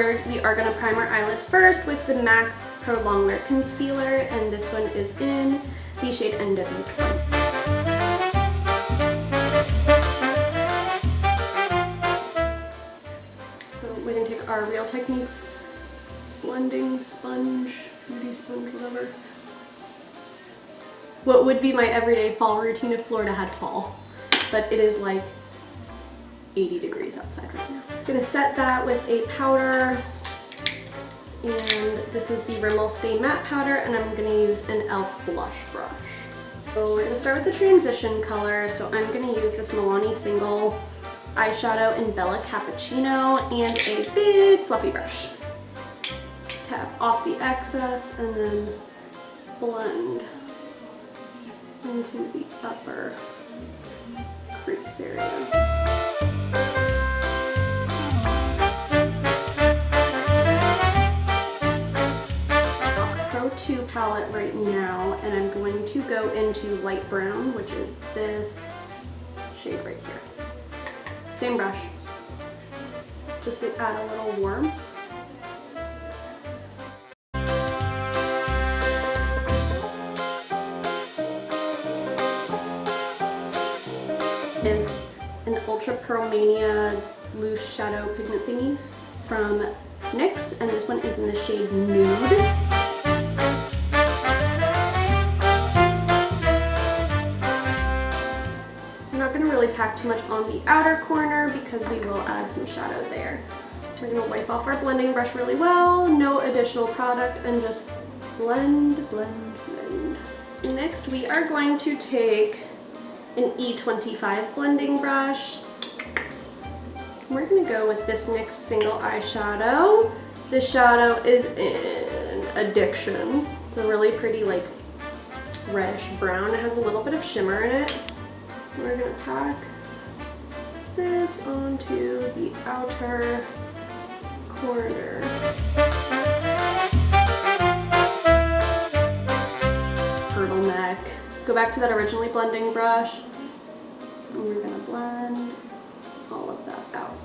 we are going to prime our eyelids first with the MAC Pro-longwear Concealer, and this one is in the shade NW20. So we're going to take our Real Techniques blending sponge, beauty sponge, whatever. What would be my everyday fall routine if Florida had fall, but it is like 80 degrees outside right now. I'm gonna set that with a powder, and this is the Rimmel Stay Matte powder, and I'm gonna use an e.l.f. blush brush. So we're gonna start with the transition color, so I'm gonna use this Milani Single eyeshadow in Bella Cappachino and a big fluffy brush. Tap off the excess and then blend into the upper crease area. Pro 2 palette right now, and I'm going to go into light brown, which is this shade right here. Same brush, just to add a little warmth. Is an Ultra Pro Mania loose shadow pigment thingy from NYX, and this one is in the shade Nude. I'm not going to really pack too much on the outer corner because we will add some shadow there. We're going to wipe off our blending brush really well, no additional product, and just blend, blend, blend. Next we are going to take an E25 blending brush. We're gonna go with this NYX Single eyeshadow. This shadow is in Addiction. It's a really pretty like reddish brown. It has a little bit of shimmer in it. We're gonna pack this onto the outer corner. Turtleneck. Go back to that originally blending brush, and we're going to blend all of that out.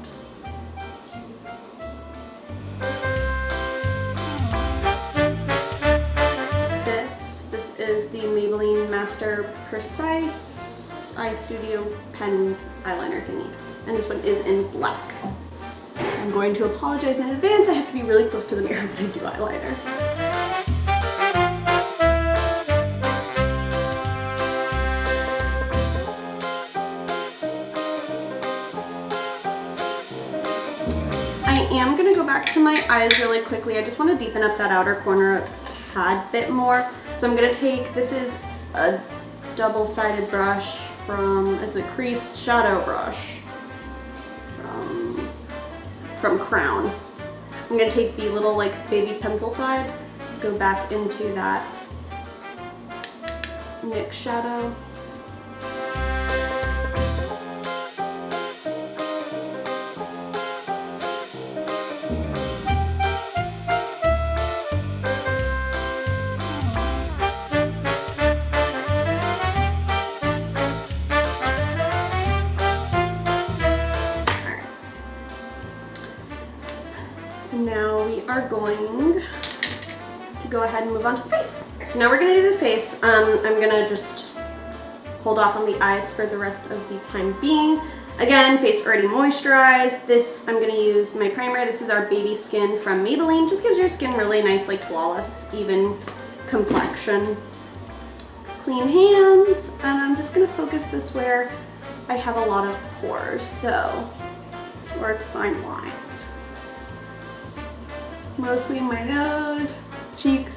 This is the Maybelline Master Precise Eye Studio Pen Eyeliner thingy, and this one is in black. I'm going to apologize in advance, I have to be really close to the mirror when I do eyeliner. I am going to go back to my eyes really quickly. I just want to deepen up that outer corner a tad bit more. So I'm going to take, this is a double-sided brush from, it's a crease shadow brush from Crown. I'm going to take the little like baby pencil side, go back into that NYX shadow. Now we are going to go ahead and move on to the face. So now we're going to do the face. I'm going to just hold off on the eyes for the rest of the time being. Again, face already moisturized. This, I'm going to use my primer. This is our Baby Skin from Maybelline. Just gives your skin really nice, like flawless, even complexion. Clean hands. And I'm just going to focus this where I have a lot of pores, so, or fine lines. Mostly my nose, cheeks,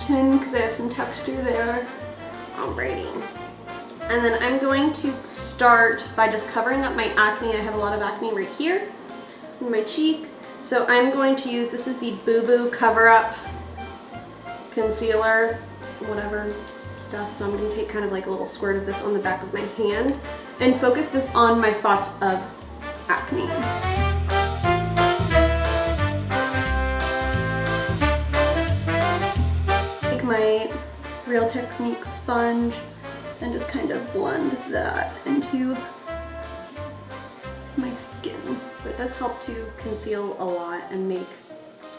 chin, because I have some texture there. Alrighty. And then I'm going to start by just covering up my acne. I have a lot of acne right here in my cheek. So I'm going to use, this is the Boo Boo Cover Up Concealer, whatever stuff. So I'm going to take kind of like a little squirt of this on the back of my hand and focus this on my spots of acne. My Real Techniques sponge and just kind of blend that into my skin. But it does help to conceal a lot and make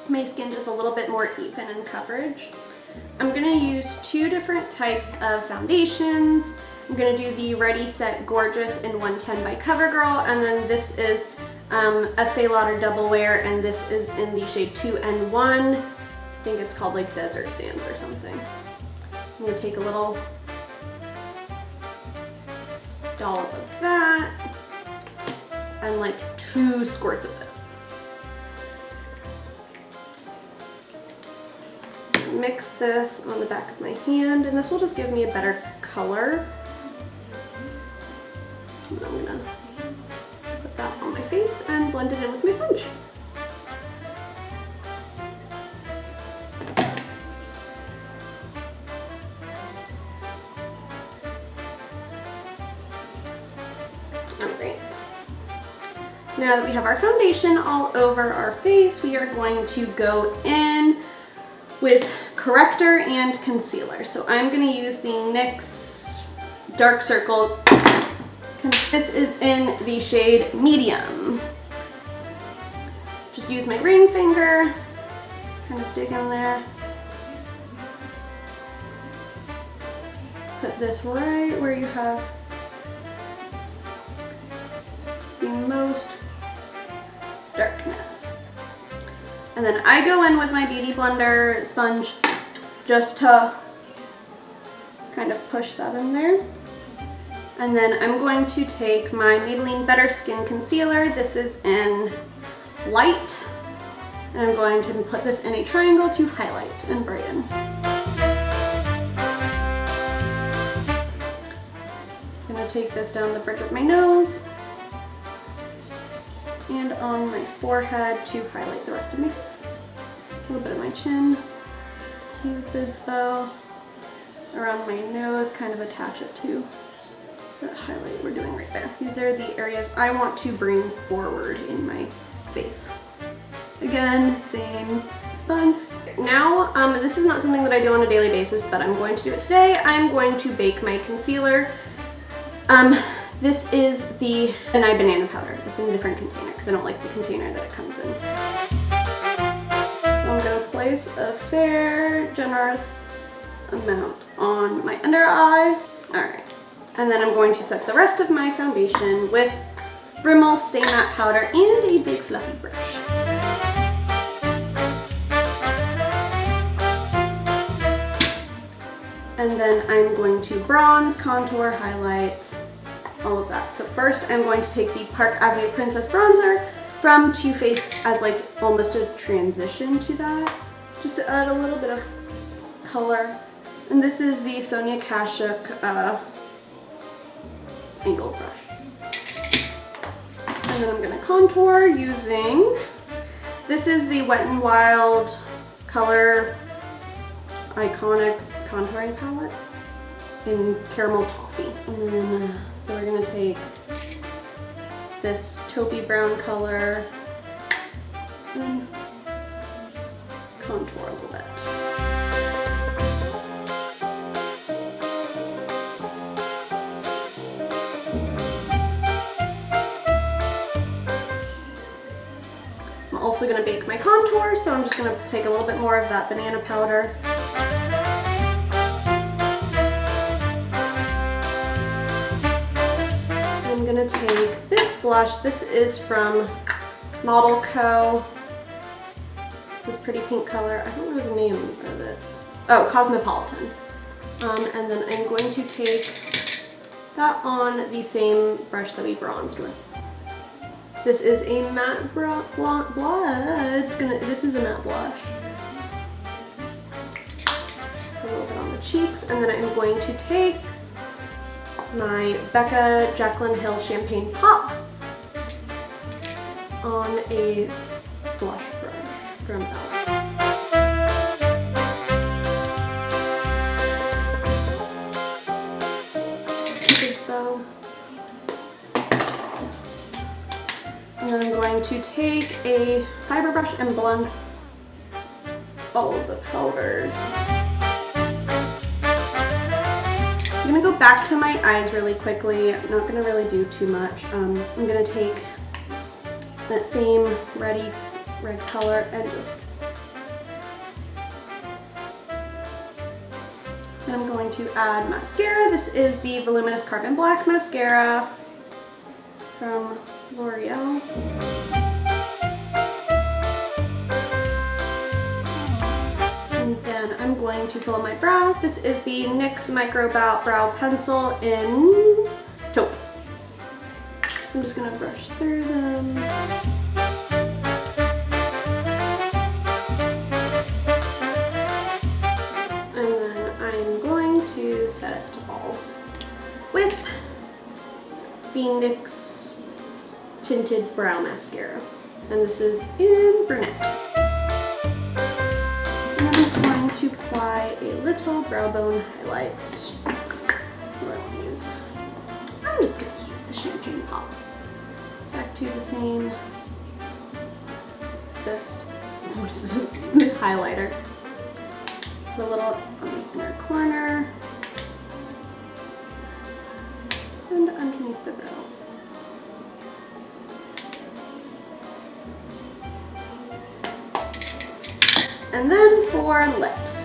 my skin just a little bit more even in coverage. I'm going to use two different types of foundations. I'm going to do the Ready Set Gorgeous in 110 by CoverGirl, and then this is Estee Lauder Doublewear, and this is in the shade 2N1. I think it's called like Desert Sands or something. So I'm going to take a little dollop of that and like 2 squirts of this. Mix this on the back of my hand, and this will just give me a better color. And I'm gonna put that on my face and blend it in with my sponge. Alright. Now that we have our foundation all over our face, we are going to go in with corrector and concealer. So I'm going to use the NYX Dark-Circle. This is in the shade Medium. Just use my ring finger, kind of dig in there. Put this right where you have the most darkness. And then I go in with my Beauty Blender sponge just to kind of push that in there. And then I'm going to take my Maybelline Better Skin Concealer. This is in Light. And I'm going to put this in a triangle to highlight and brighten. I'm going to take this down the bridge of my nose and on my forehead to highlight the rest of my face. A little bit of my chin, Cupid's bow, around my nose, kind of attach it to the highlight we're doing right there. These are the areas I want to bring forward in my face. Again, same sponge. Now, this is not something that I do on a daily basis, but I'm going to do it today. I'm going to bake my concealer. This is the Nye Banana powder. It's in a different container because I don't like the container that it comes in. So I'm going to place a fair, generous amount on my under eye. Alright. And then I'm going to set the rest of my foundation with Rimmel Stay Matte powder and a big fluffy brush. And then I'm going to bronze, contour, highlight, all of that. So first I'm going to take the Park Avenue Princess Bronzer from Too Faced as like almost a transition to that, just to add a little bit of color. And this is the Sonia Kashuk angled brush. And then I'm going to contour using, this is the Wet n Wild Color Iconic contouring palette in Caramel Toffee. And then, so we're going to take this taupey brown color and contour a little bit. I'm also going to bake my contour, so I'm just going to take a little bit more of that banana powder. I'm going to take this blush. This is from ModelCo. This pretty pink color. I don't know the name of it. Oh, Cosmopolitan. And then I'm going to take that on the same brush that we bronzed with. This is a matte blush. This is a matte blush. A little bit on the cheeks, and then I'm going to take my Becca Jaclyn Hill Champagne Pop on a blush brush from Herbal. And then I'm going to take a fiber brush and blend all of the powders. I'm going to go back to my eyes really quickly. I'm not going to really do too much. I'm going to take that same red color, and I'm going to add mascara. This is the Voluminous Carbon Black Mascara from L'Oreal. And then I'm going to fill in my brows. This is the NYX Micro-Brow Pencil in Taupe. I'm just going to brush through them. And then I'm going to set it all with the NYX Tinted Brow Mascara. And this is in Brunette. And I'm going to apply a little brow bone highlight. I'm just going to use the champagne pop. Back to the same, what is this? Highlighter. The little on the inner corner and underneath the brow. And then for lips.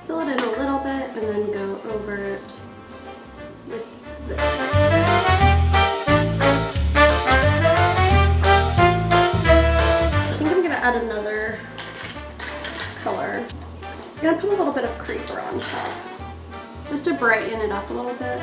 Fill it in a little bit and then go over it with this. I think I'm going to add another color. I'm going to put a little bit of creeper on top just to brighten it up a little bit.